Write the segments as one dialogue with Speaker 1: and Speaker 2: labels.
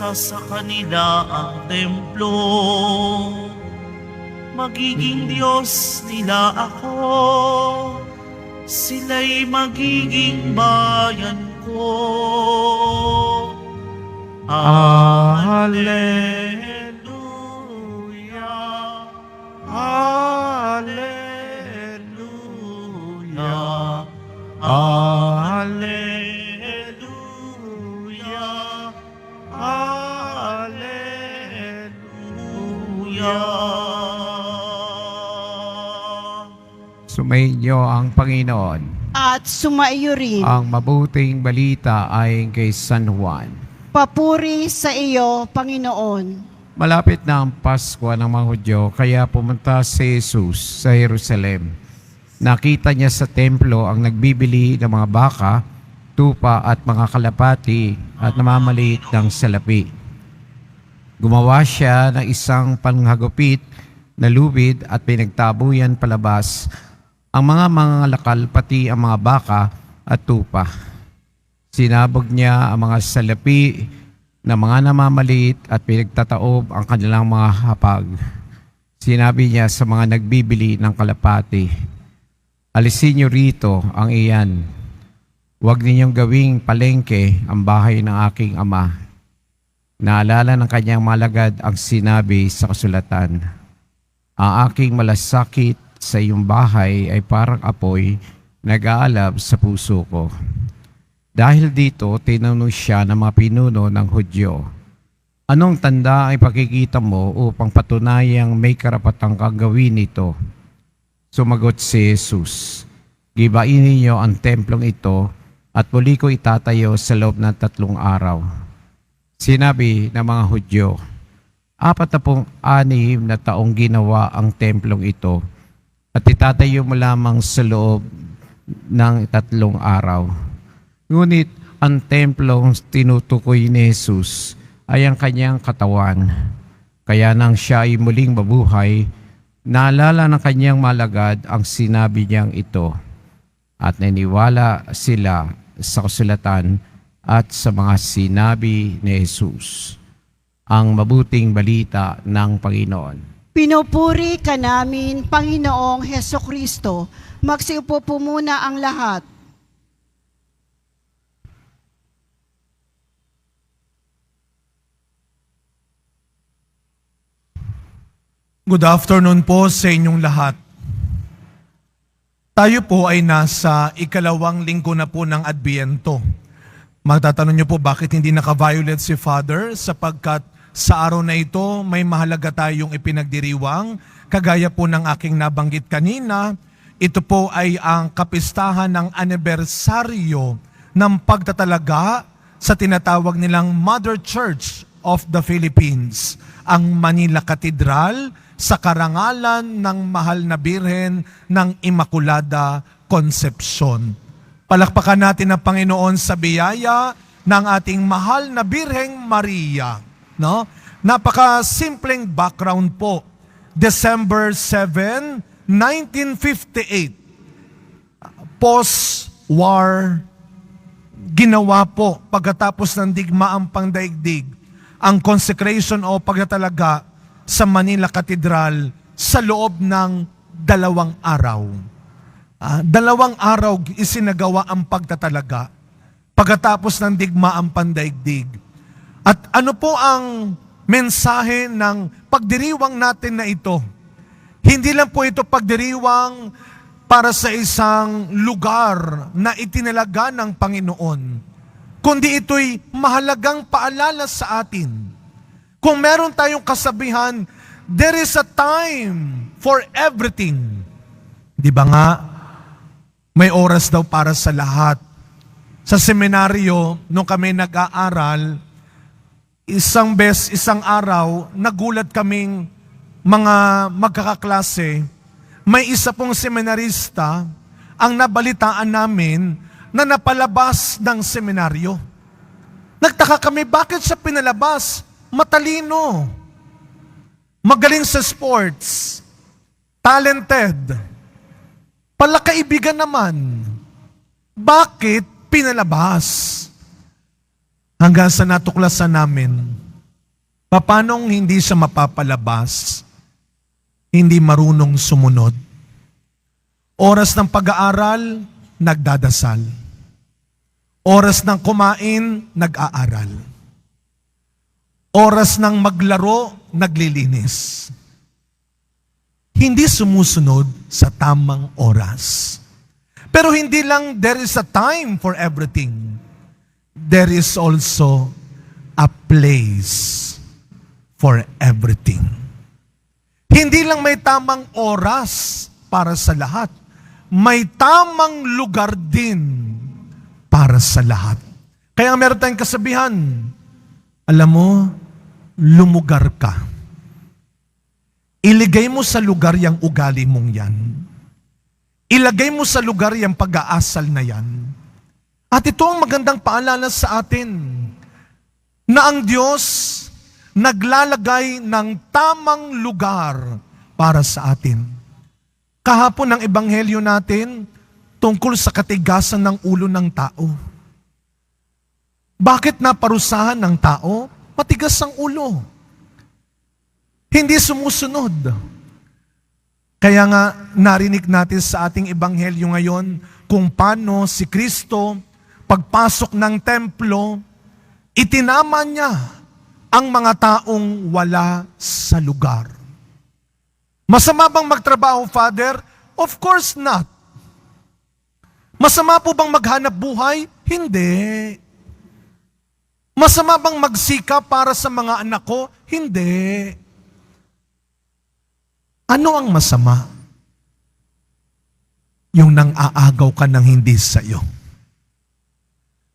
Speaker 1: isa sa kanila ang templo. Magiging Diyos nila ako, sila'y magiging bayan ko. Alleluia, Alleluia, Alleluia, Alleluia.
Speaker 2: Sumainyo ang Panginoon.
Speaker 3: At sumaiyo rin.
Speaker 2: Ang mabuting balita ay kay San Juan.
Speaker 3: Papuri sa iyo, Panginoon.
Speaker 2: Malapit na ang Pasko ng mga Hudyo, kaya pumunta si Jesus sa Jerusalem. Nakita niya sa templo ang nagbibili ng mga baka, tupa at mga kalapati at namamaliit ng salapi. Gumawa siya ng isang panghagupit na lubid at pinagtabuyan palabas ang mga lakal pati ang mga baka at tupa. Sinabog niya ang mga salapi na mga namamaliit at pinagtataob ang kanilang mga hapag. Sinabi niya sa mga nagbibili ng kalapati, "Alisin niyo rito ang iyan. Huwag ninyong gawing palengke ang bahay ng aking ama." Naalala ng kanyang malagad ang sinabi sa kasulatan, "Ang aking malasakit sa iyong bahay ay parang apoy nag-aalab sa puso ko." Dahil dito, tinanong siya ng mga pinuno ng Hudyo, "Anong tanda ang ipakikita mo upang patunayang may karapatang kang gawin ito?" Sumagot si Jesus, "Gibain ninyo ang templong ito at muli ko itatayo sa loob ng 3 araw." Sinabi ng mga Hudyo, 46 na taong ginawa ang templong ito at itatayo mo lamang sa loob ng 3 araw. Ngunit ang templong tinutukoy ni Jesus ay ang kanyang katawan. Kaya nang siya ay muling mabuhay, naalala ng kanyang malagad ang sinabi niyang ito at naniwala sila sa kasulatan at sa mga sinabi ni Jesus. Ang mabuting balita ng Panginoon.
Speaker 3: Pinupuri ka namin, Panginoong Hesukristo. Magsiupo po muna ang lahat.
Speaker 4: Good afternoon po sa inyong lahat. Tayo po ay nasa 2nd linggo na po ng Adbyento. Magtatanong niyo po bakit hindi naka-violet si Father? Sapagkat sa araw na ito may mahalaga tayong ipinagdiriwang. Kagaya po ng aking nabanggit kanina, ito po ay ang kapistahan ng anibersaryo ng pagtatalaga sa tinatawag nilang Mother Church of the Philippines, ang Manila Cathedral, sa karangalan ng mahal na Birhen ng Immaculada Concepcion. Palakpakan natin ang Panginoon sa biyaya ng ating mahal na Birheng Maria. No? Napaka-simpleng background po. December 7, 1958. Post-war, ginawa po pagkatapos ng digmaang pangdaigdig ang consecration o pagtatalaga sa Manila Cathedral sa loob ng 2 araw. 2 araw isinagawa ang pagtatalaga pagkatapos ng digmaang pandaigdig. At ano po ang mensahe ng pagdiriwang natin na ito? Hindi lang po ito pagdiriwang para sa isang lugar na itinalaga ng Panginoon, kundi ito'y mahalagang paalala sa atin. Kung meron tayong kasabihan, there is a time for everything. Di ba nga? May oras daw para sa lahat. Sa seminaryo, nung kami nag-aaral, isang araw, nagulat kaming mga magkakaklase. May isa pong seminarista ang nabalitaan namin na napalabas ng seminaryo. Nagtaka kami, bakit siya pinalabas? Matalino, magaling sa sports, talented, palakaibigan naman. Bakit pinalabas? Hanggang sa natuklasan namin, Papanong hindi siya mapapalabas? Hindi marunong sumunod. Oras ng pag-aaral, nagdadasal. Oras ng kumain, nag-aaral. Oras ng maglaro, naglilinis. Hindi sumusunod sa tamang oras. Pero hindi lang there is a time for everything. There is also a place for everything. Hindi lang may tamang oras para sa lahat. May tamang lugar din para sa lahat. Kaya meron tayong kasabihan, alam mo, lumugar ka. Iligay mo sa lugar yung ugali mong yan. Ilagay mo sa lugar yung pag-aasal na yan. At ito ang magandang paalala sa atin, na ang Diyos naglalagay ng tamang lugar para sa atin. Kahapon ang ebanghelyo natin tungkol sa katigasan ng ulo ng tao. Bakit naparusahan ng tao? Matigas ang ulo. Hindi sumusunod. Kaya nga narinig natin sa ating ebanghelyo ngayon kung paano si Kristo pagpasok ng templo, itinama niya ang mga taong wala sa lugar. Masama bang magtrabaho, Father? Of course not. Masama po bang maghanap buhay? Hindi. Masama bang magsikap para sa mga anak ko? Hindi. Ano ang masama? Yung nang aagaw ka ng hindi sa iyo.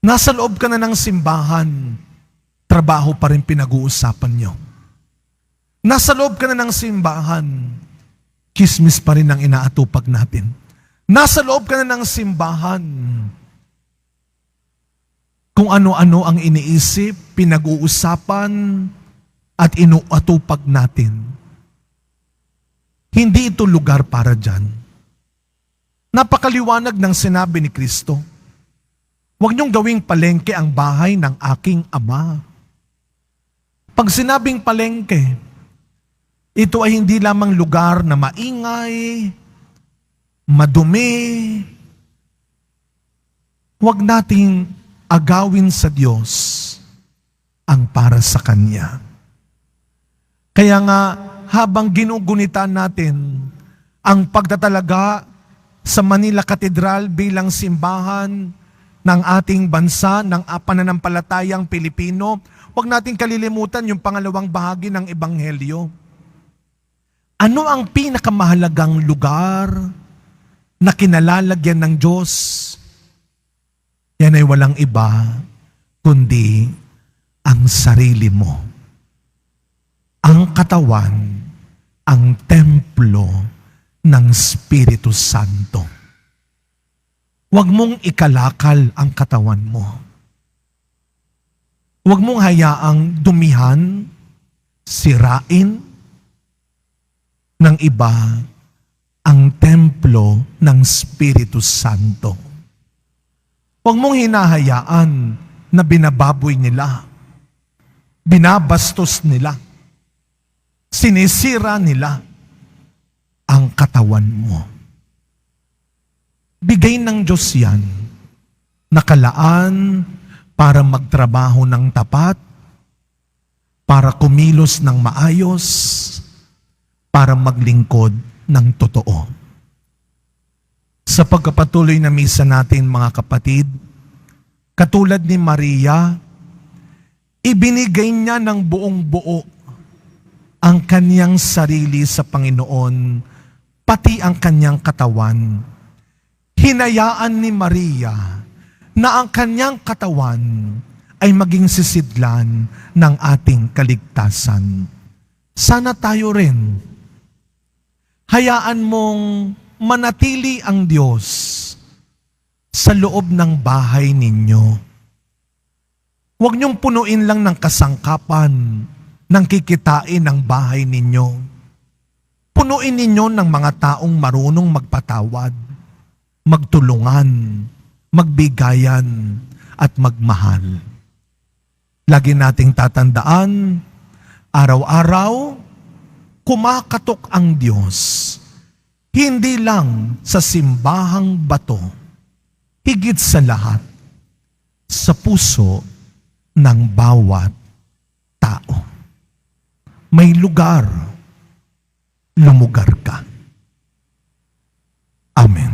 Speaker 4: Nasa loob ka na ng simbahan, trabaho pa rin pinag-uusapan nyo. Nasa loob ka na ng simbahan, kismis pa rin ang inaatupag natin. Nasa loob ka na ng simbahan, kung ano-ano ang iniisip, pinag-uusapan, at inuatupag natin. Hindi ito lugar para dyan. Napakaliwanag ng sinabi ni Kristo. Huwag niyong gawing palengke ang bahay ng aking Ama. Pag sinabing palengke, ito ay hindi lamang lugar na maingay, madumi. Huwag nating agawin sa Diyos ang para sa Kanya. Kaya nga, habang ginugunitan natin ang pagtatalaga sa Manila Cathedral bilang simbahan ng ating bansa, ng pananampalatayang Pilipino, huwag natin kalilimutan yung pangalawang bahagi ng Ebanghelyo. Ano ang pinakamahalagang lugar na kinalalagyan ng Diyos? Yan ay walang iba, kundi ang sarili mo. Ang katawan, ang templo ng Espiritu Santo. Huwag mong ikalakal ang katawan mo. Huwag mong hayaang dumihan, sirain ng iba ang templo ng Espiritu Santo. Huwag mong hinahayaan na binababoy nila, binabastos nila, sinisira nila ang katawan mo. Bigay ng Diyos yan, nakalaan para magtrabaho ng tapat, para kumilos ng maayos, para maglingkod ng totoo. Sa pagkapatuloy na misa natin, mga kapatid, katulad ni Maria, ibinigay niya ng buong buo ang kanyang sarili sa Panginoon, pati ang kanyang katawan. Hinayaan ni Maria na ang kanyang katawan ay maging sisidlan ng ating kaligtasan. Sana tayo rin, hayaan mong manatili ang Diyos sa loob ng bahay ninyo. Huwag niyong punuin lang ng kasangkapan ng kikitain ng bahay ninyo. Punuin ninyo ng mga taong marunong magpatawad, magtulungan, magbigayan, at magmahal. Lagi nating tatandaan, Araw-araw, kumakatok ang Diyos, hindi lang sa simbahang bato, higit sa lahat, sa puso ng bawat tao. May lugar, lumugar ka. Amen.